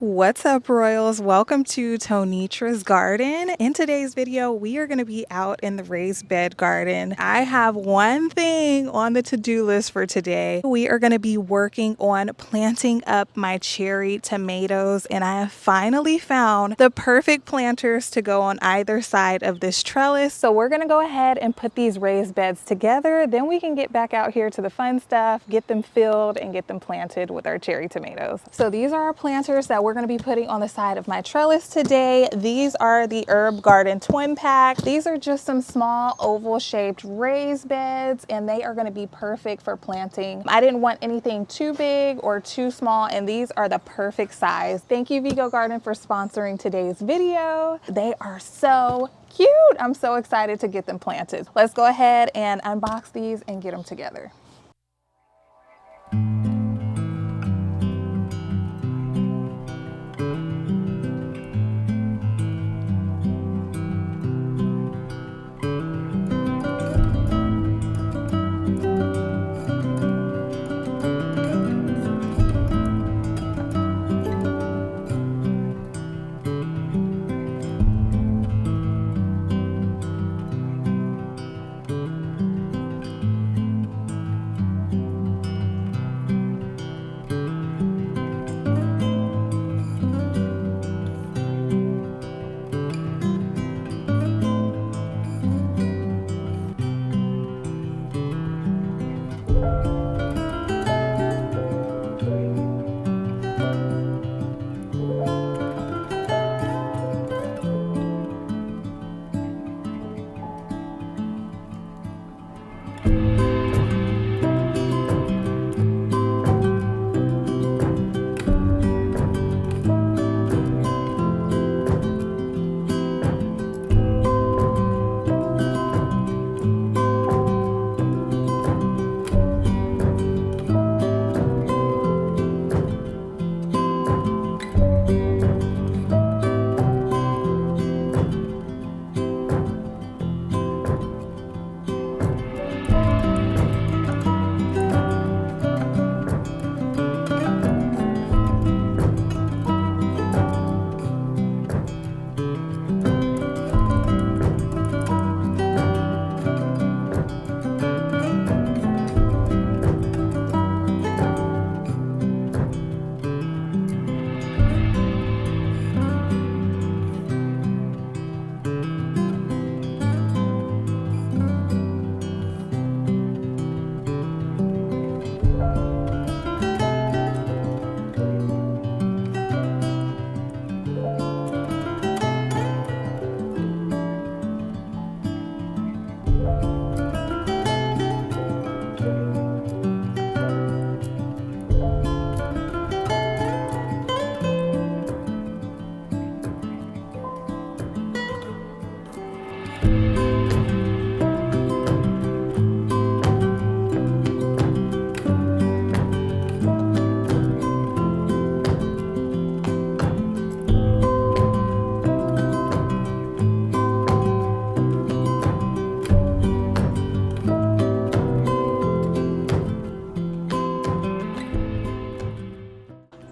What's up, Royals? Welcome to Tonitra's Garden. In today's video, we are going to be out in the raised bed garden. I have one thing on the to-do list for today. We are going to be working on planting up my cherry tomatoes, and I have finally found the perfect planters to go on either side of this trellis. So we're going to go ahead and put these raised beds together. Then we can get back out here to the fun stuff, get them filled, and get them planted with our cherry tomatoes. So these are our planters that we're going to be putting on the side of my trellis today. These are the Herb Garden twin pack. These are just some small oval shaped raised beds, and they are going to be perfect for planting. I didn't want anything too big or too small, and these are the perfect size. Thank you, Vego Garden, for sponsoring today's video. They are so cute. I'm so excited to get them planted. Let's go ahead and unbox these and get them together.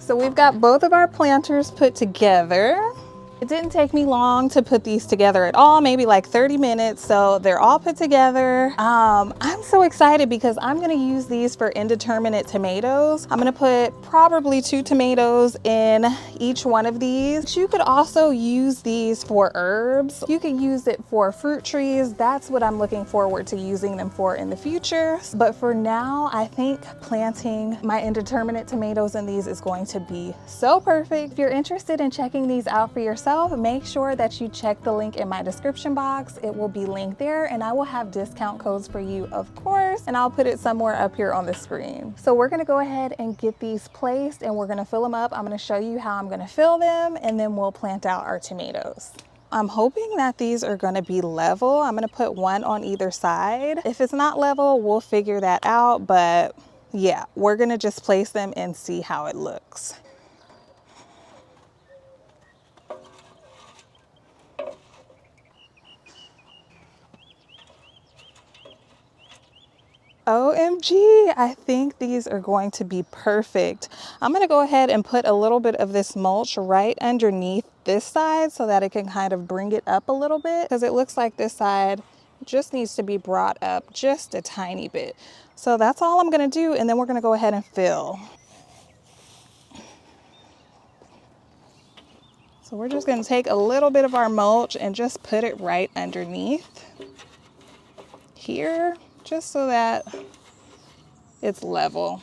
So we've got both of our planters put together. It didn't take me long to put these together at all, maybe like 30 minutes. So they're all put together. I'm so excited because I'm gonna use these for indeterminate tomatoes. I'm gonna put probably 2 tomatoes in each one of these. You could also use these for herbs. You could use it for fruit trees. That's what I'm looking forward to using them for in the future. But for now, I think planting my indeterminate tomatoes in these is going to be so perfect. If you're interested in checking these out for yourself, make sure that you check the link in my description box. It will be linked there, and I will have discount codes for you, of course, and I'll put it somewhere up here on the screen. So we're gonna go ahead and get these placed, and we're gonna fill them up. I'm gonna show you how I'm gonna fill them, and then we'll plant out our tomatoes. I'm hoping that these are gonna be level. I'm gonna put one on either side. If it's not level, we'll figure that out, but yeah, we're gonna just place them and see how it looks. OMG, I think these are going to be perfect. I'm gonna go ahead and put a little bit of this mulch right underneath this side so that it can kind of bring it up a little bit, because it looks like this side just needs to be brought up just a tiny bit. So that's all I'm gonna do, and then we're gonna go ahead and fill. So we're just gonna take a little bit of our mulch and just put it right underneath here, just so that it's level.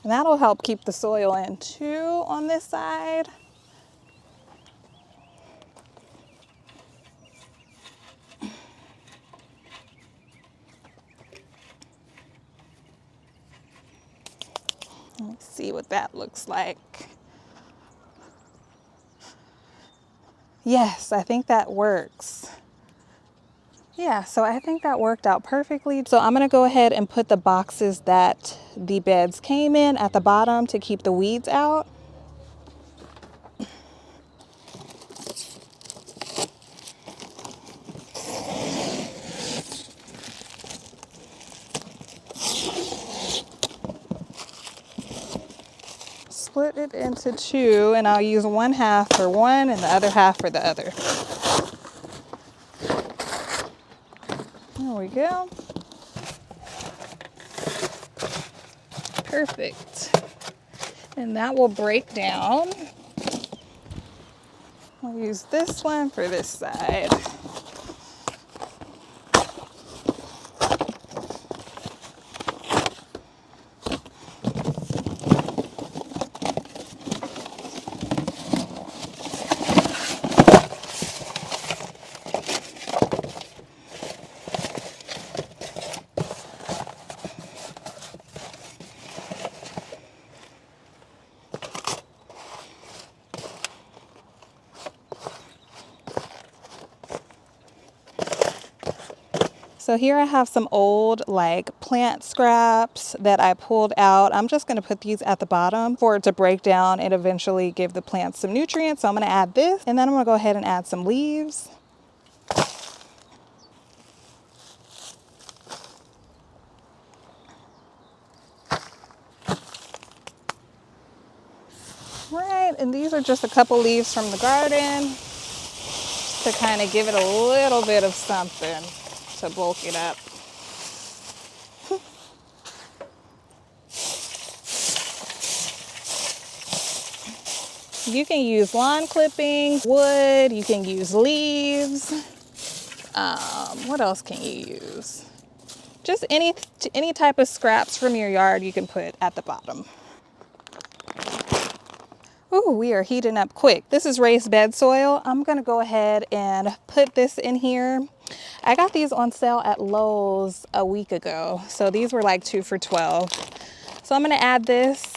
And that'll help keep the soil in too on this side. Let's see what that looks like. Yes, I think that works. Yeah, so I think that worked out perfectly. So I'm gonna go ahead and put the boxes that the beds came in at the bottom to keep the weeds out. Split it into two, and I'll use one half for one and the other half for the other. There we go. Perfect. And that will break down. I'll use this one for this side. So here I have some old like plant scraps that I pulled out. I'm just going to put these at the bottom for it to break down and eventually give the plants some nutrients. So I'm going to add this, and then I'm going to go ahead and add some leaves. Right, and these are just a couple leaves from the garden to kind of give it a little bit of something to bulk it up. You can use lawn clippings, wood, you can use leaves. What else can you use? Just any type of scraps from your yard you can put at the bottom. Ooh, we are heating up quick. This is raised bed soil. I'm gonna go ahead and put this in here. I got these on sale at Lowe's a week ago. So these were like 2 for $12. So I'm gonna add this.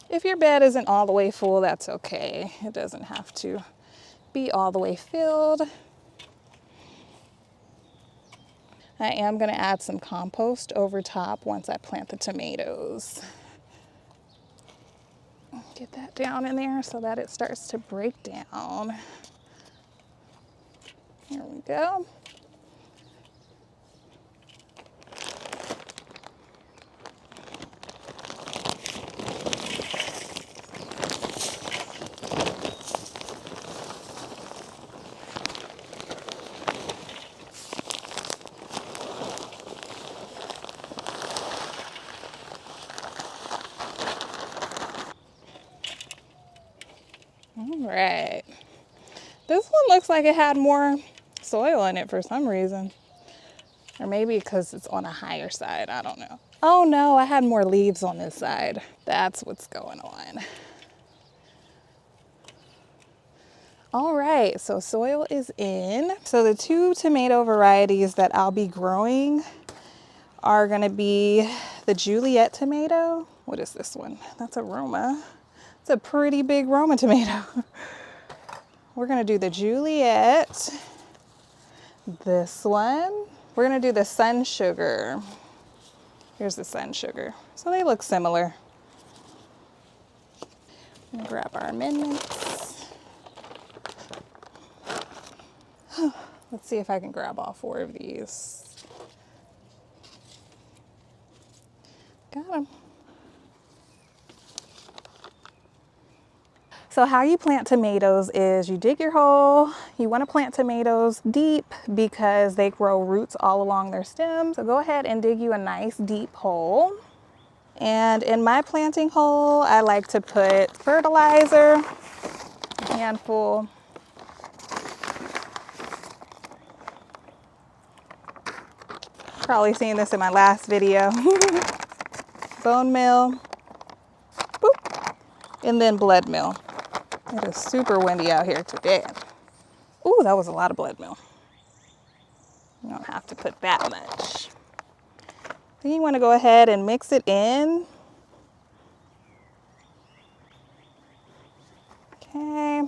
If your bed isn't all the way full, that's okay. It doesn't have to be all the way filled. I am gonna add some compost over top once I plant the tomatoes. Get that down in there so that it starts to break down. Here we go. All right. This one looks like it had more soil in it for some reason. Or maybe because it's on a higher side, I don't know. Oh no, I had more leaves on this side. That's what's going on. All right, so soil is in. So the 2 tomato varieties that I'll be growing are gonna be the Juliet tomato. What is this one? That's a Roma. It's a pretty big Roma tomato. We're gonna do the Juliet. This one. We're gonna do the Sun Sugar. Here's the Sun Sugar. So they look similar. I'm gonna grab our amendments. Let's see if I can grab all 4 of these. Got them. So how you plant tomatoes is you dig your hole. You want to plant tomatoes deep because they grow roots all along their stem. So go ahead and dig you a nice deep hole. And in my planting hole, I like to put fertilizer, a handful. Probably seen this in my last video. Bone meal, boop, and then blood meal. It is super windy out here today. Ooh, that was a lot of blood meal. You don't have to put that much. Then you want to go ahead and mix it in. Okay,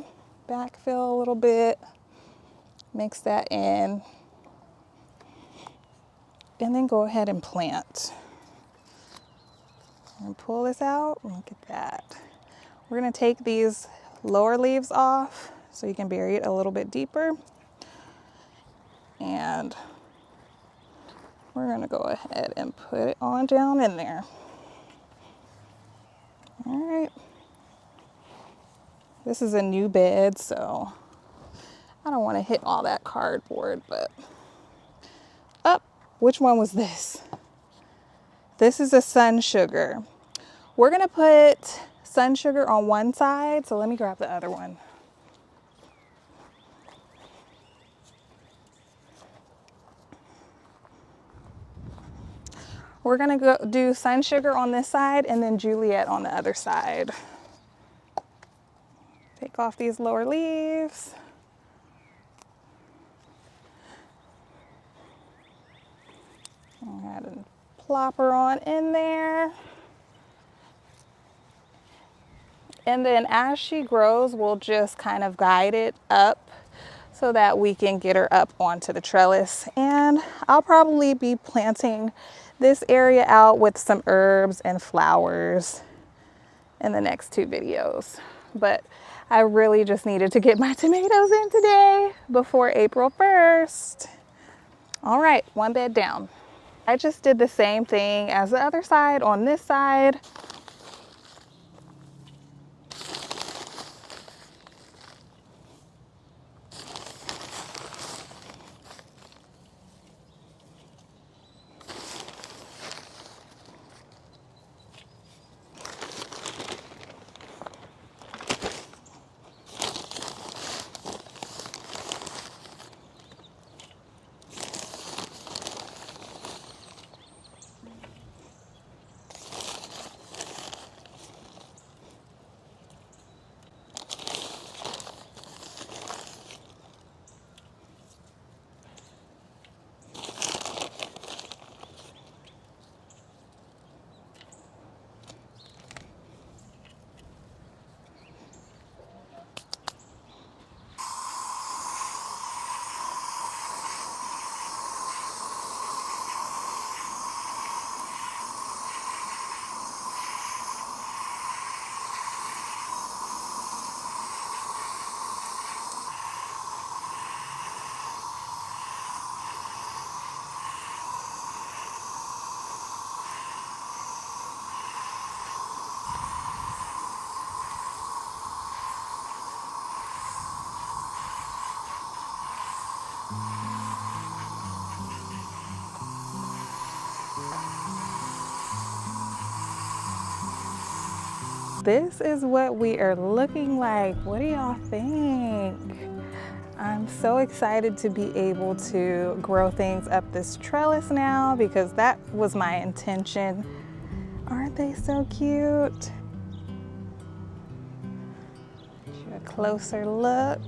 backfill a little bit, mix that in, and then go ahead and plant. And pull this out, look at that. We're gonna take these lower leaves off so you can bury it a little bit deeper. And we're gonna go ahead and put it on down in there. All right. This is a new bed, so I don't want to hit all that cardboard, but which one was this? This is a Sun Sugar. We're gonna put Sun Sugar on one side, so let me grab the other one. We're gonna go do Sun Sugar on this side and then Juliet on the other side. Take off these lower leaves. Go ahead and plop her on in there. And then as she grows, we'll just kind of guide it up so that we can get her up onto the trellis. And I'll probably be planting this area out with some herbs and flowers in the next 2 videos. But I really just needed to get my tomatoes in today before April 1st. All right, 1 bed down. I just did the same thing as the other side on this side. This is what we are looking like. What do y'all think? I'm so excited to be able to grow things up this trellis now because that was my intention. Aren't they so cute? Give you a closer look.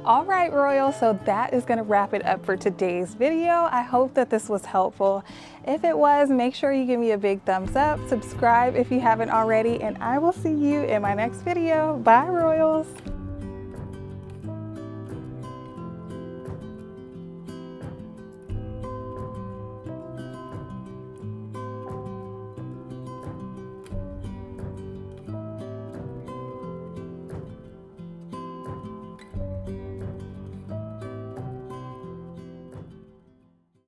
All right, Royal, so that is gonna wrap it up for today's video. I hope that this was helpful. If it was, make sure you give me a big thumbs up, subscribe if you haven't already, and I will see you in my next video. Bye, Royals.